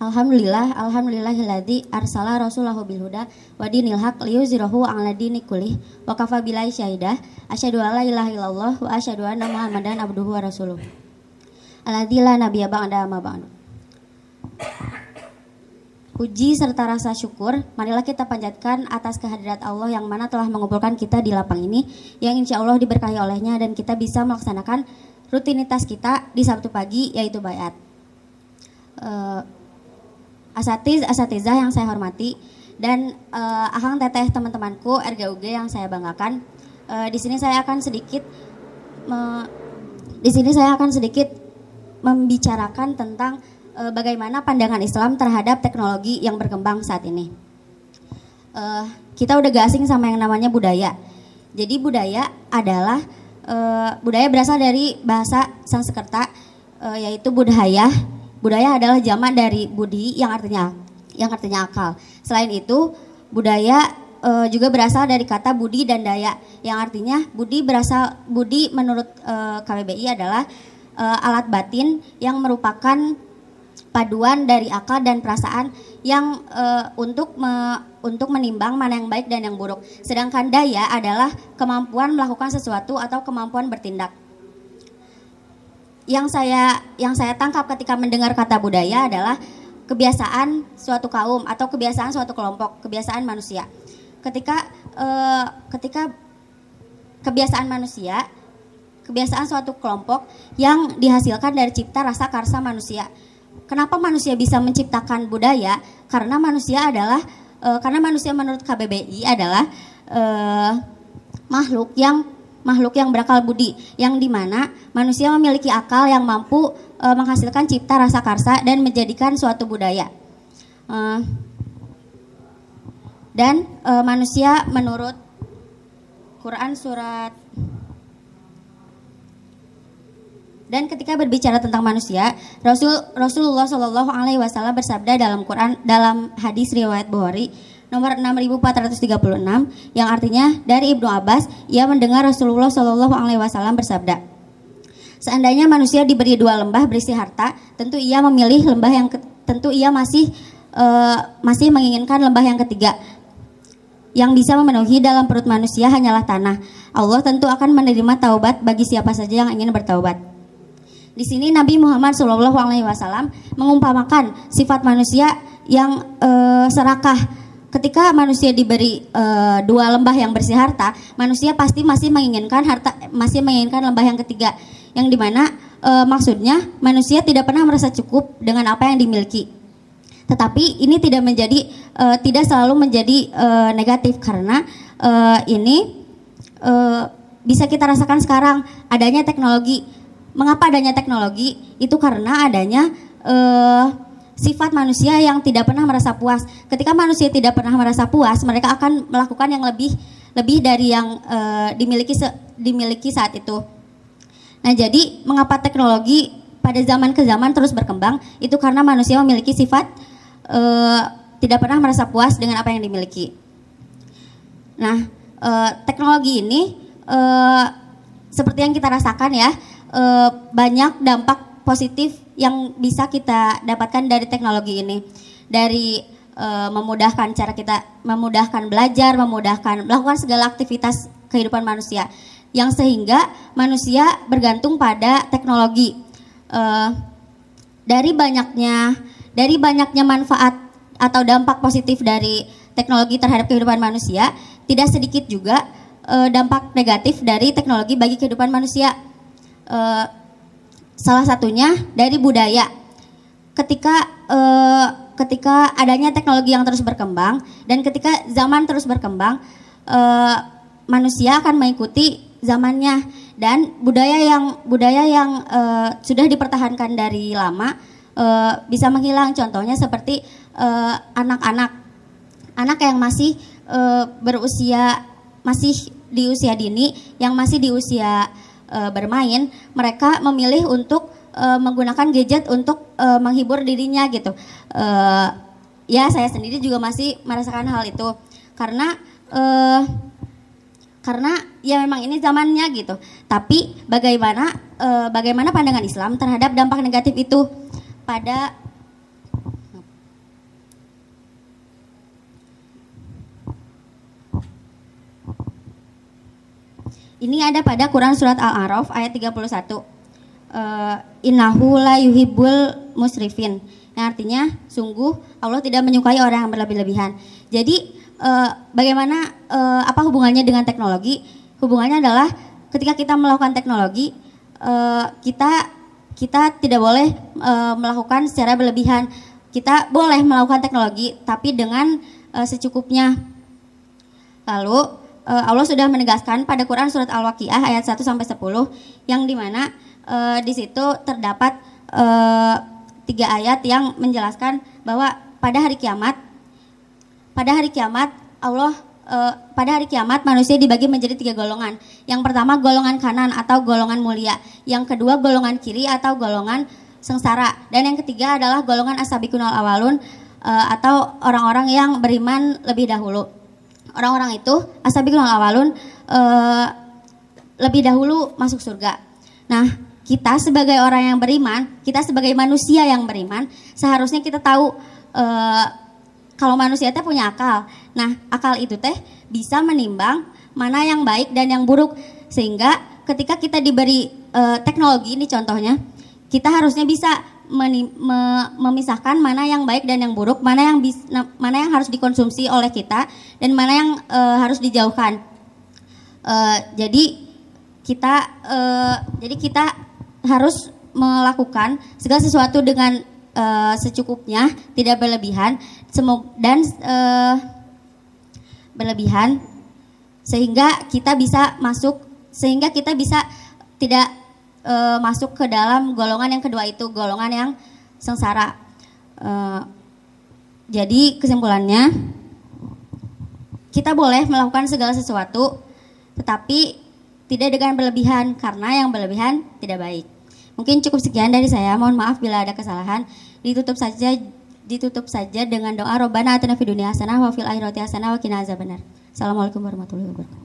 Alhamdulillahilladzi arsala rasulahu bil huda wa dinil haq liyuzhirahu 'ala dini kullih wa kafa billahi syahidah asyhadu alla ilaha illallah wa asyhadu anna muhammadan abduhu wa rasuluh. Alladzi la nabiyya ba'da ma ba'du. Puji serta rasa syukur marilah kita panjatkan atas kehadirat Allah yang mana telah mengumpulkan kita di lapang ini, yang insya Allah diberkahi olehnya dan kita bisa melaksanakan rutinitas kita di Sabtu pagi, yaitu baiat. Asatizah yang saya hormati dan akang teteh teman-temanku RGUG yang saya banggakan. Di sini saya akan sedikit membicarakan tentang bagaimana pandangan Islam terhadap teknologi yang berkembang saat ini. Kita udah gak asing sama yang namanya budaya. Jadi budaya adalah budaya berasal dari bahasa Sanskerta, yaitu budaya. Budaya adalah jamak dari budi yang artinya akal. Selain itu, budaya juga berasal dari kata budi dan daya yang artinya budi menurut KBBI adalah alat batin yang merupakan paduan dari akal dan perasaan yang untuk menimbang mana yang baik dan yang buruk. Sedangkan daya adalah kemampuan melakukan sesuatu atau kemampuan bertindak. Yang saya tangkap ketika mendengar kata budaya adalah kebiasaan suatu kaum atau kebiasaan suatu kelompok, kebiasaan manusia. Ketika kebiasaan manusia, kebiasaan suatu kelompok yang dihasilkan dari cipta rasa karsa manusia. Kenapa manusia bisa menciptakan budaya? Karena manusia menurut KBBI adalah makhluk yang berakal budi, yang dimana manusia memiliki akal yang mampu menghasilkan cipta rasa karsa dan menjadikan suatu budaya. Manusia menurut Quran surat. Dan ketika berbicara tentang manusia, Rasulullah Shallallahu Alaihi Wasallam bersabda dalam hadis riwayat Bukhari nomor 6436 yang artinya dari Ibnu Abbas, ia mendengar Rasulullah Shallallahu Alaihi Wasallam bersabda, seandainya manusia diberi dua lembah berisi harta, tentu ia masih menginginkan lembah yang ketiga. Yang bisa memenuhi dalam perut manusia hanyalah tanah. Allah tentu akan menerima taubat bagi siapa saja yang ingin bertaubat. Di sini Nabi Muhammad SAW mengumpamakan sifat manusia yang serakah. Ketika manusia diberi dua lembah yang bersih harta, manusia pasti masih menginginkan lembah yang ketiga, yang dimana maksudnya manusia tidak pernah merasa cukup dengan apa yang dimiliki. Tetapi ini tidak selalu menjadi negatif karena ini bisa kita rasakan sekarang adanya teknologi. Mengapa adanya teknologi? Itu karena adanya sifat manusia yang tidak pernah merasa puas. Ketika manusia tidak pernah merasa puas, mereka akan melakukan yang lebih dari yang dimiliki saat itu. Nah, jadi mengapa teknologi pada zaman ke zaman terus berkembang? Itu karena manusia memiliki sifat tidak pernah merasa puas dengan apa yang dimiliki. Nah, teknologi ini seperti yang kita rasakan ya, banyak dampak positif yang bisa kita dapatkan dari teknologi ini, dari memudahkan belajar, melakukan segala aktivitas kehidupan manusia, yang sehingga manusia bergantung pada teknologi. Dari banyaknya manfaat atau dampak positif dari teknologi terhadap kehidupan manusia, tidak sedikit juga dampak negatif dari teknologi bagi kehidupan manusia. Salah satunya dari budaya. Ketika adanya teknologi yang terus berkembang dan ketika zaman terus berkembang, manusia akan mengikuti zamannya, dan budaya yang sudah dipertahankan dari lama bisa menghilang. Contohnya seperti anak yang masih di usia dini, yang masih di usia bermain, mereka memilih untuk menggunakan gadget untuk menghibur dirinya gitu. Ya, saya sendiri juga masih merasakan hal itu karena ya memang ini zamannya gitu. Tapi bagaimana pandangan Islam terhadap dampak negatif itu Ini ada pada Quran surat Al-A'raf ayat 31. Innahu la yuhibbul musrifin. Yang artinya sungguh Allah tidak menyukai orang yang berlebih-lebihan. Jadi bagaimana apa hubungannya dengan teknologi? Hubungannya adalah ketika kita melakukan teknologi, kita tidak boleh melakukan secara berlebihan. Kita boleh melakukan teknologi tapi dengan secukupnya. Lalu Allah sudah menegaskan pada Quran surat Al-Waqiah ayat 1 sampai 10 yang dimana di situ terdapat 3 ayat yang menjelaskan bahwa pada hari kiamat Allah pada hari kiamat manusia dibagi menjadi 3 golongan. Yang pertama golongan kanan atau golongan mulia, yang kedua golongan kiri atau golongan sengsara, dan yang ketiga adalah golongan as-sabiqunal awalun atau orang-orang yang beriman lebih dahulu. Orang-orang itu as-sabiqunal awalun lebih dahulu masuk surga. Nah, kita sebagai orang yang beriman, kita sebagai manusia yang beriman, seharusnya kita tahu kalau manusia teh punya akal. Nah, akal itu teh bisa menimbang mana yang baik dan yang buruk, sehingga ketika kita diberi teknologi ini contohnya, kita harusnya bisa memisahkan mana yang baik dan yang buruk, mana yang harus dikonsumsi oleh kita dan mana yang harus dijauhkan. Jadi kita harus melakukan segala sesuatu dengan secukupnya, tidak berlebihan, berlebihan sehingga kita bisa tidak masuk ke dalam golongan yang kedua itu, golongan yang sengsara. Jadi kesimpulannya, kita boleh melakukan segala sesuatu, tetapi tidak dengan berlebihan, karena yang berlebihan tidak baik. Mungkin cukup sekian dari saya. Mohon maaf bila ada kesalahan. Ditutup saja dengan doa Robbana atina fid dunya hasanah wa fil akhirati hasanah wa qina azabannar. Assalamualaikum warahmatullahi wabarakatuh.